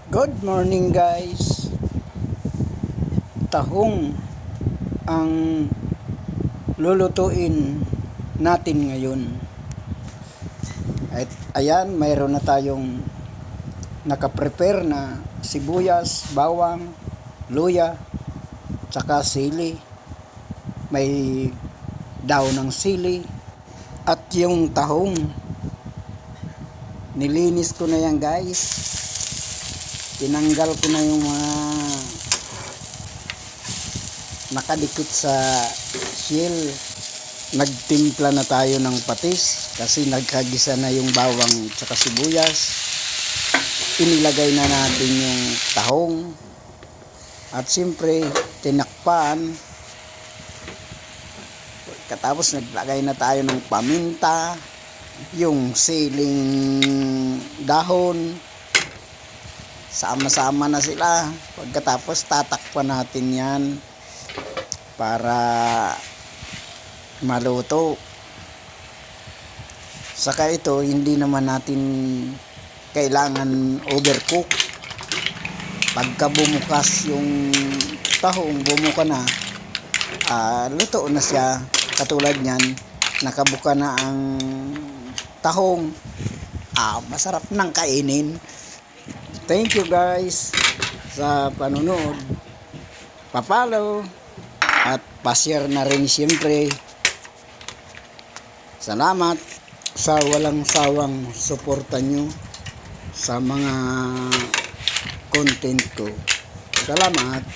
Good morning guys. Tahong ang lulutuin natin ngayon. At ayan, mayroon na tayong nakaprepare na sibuyas, bawang, luya, tsaka sili. May daw ng sili. At yung tahong, nilinis ko na yan guys. Tinanggal ko na yung mga nakadikit sa shell. Nagtimpla na tayo ng patis kasi nagkagisa na yung bawang tsaka sibuyas. Inilagay na natin yung tahong at siyempre tinakpan. Katapos naglagay na tayo ng paminta, yung siling dahon. Sama-sama na sila. Pagkatapos tatakpan natin yan para maluto. Saka ito, hindi naman natin kailangan overcook. Pagka bumukas yung tahong, bumuka na, luto na siya. Katulad nyan, nakabuka na ang tahong. Masarap nang kainin. Thank you guys sa panonood. Pa-follow at pa-share na rin siyempre. Salamat sa walang sawang suporta nyo sa mga content ko. Salamat.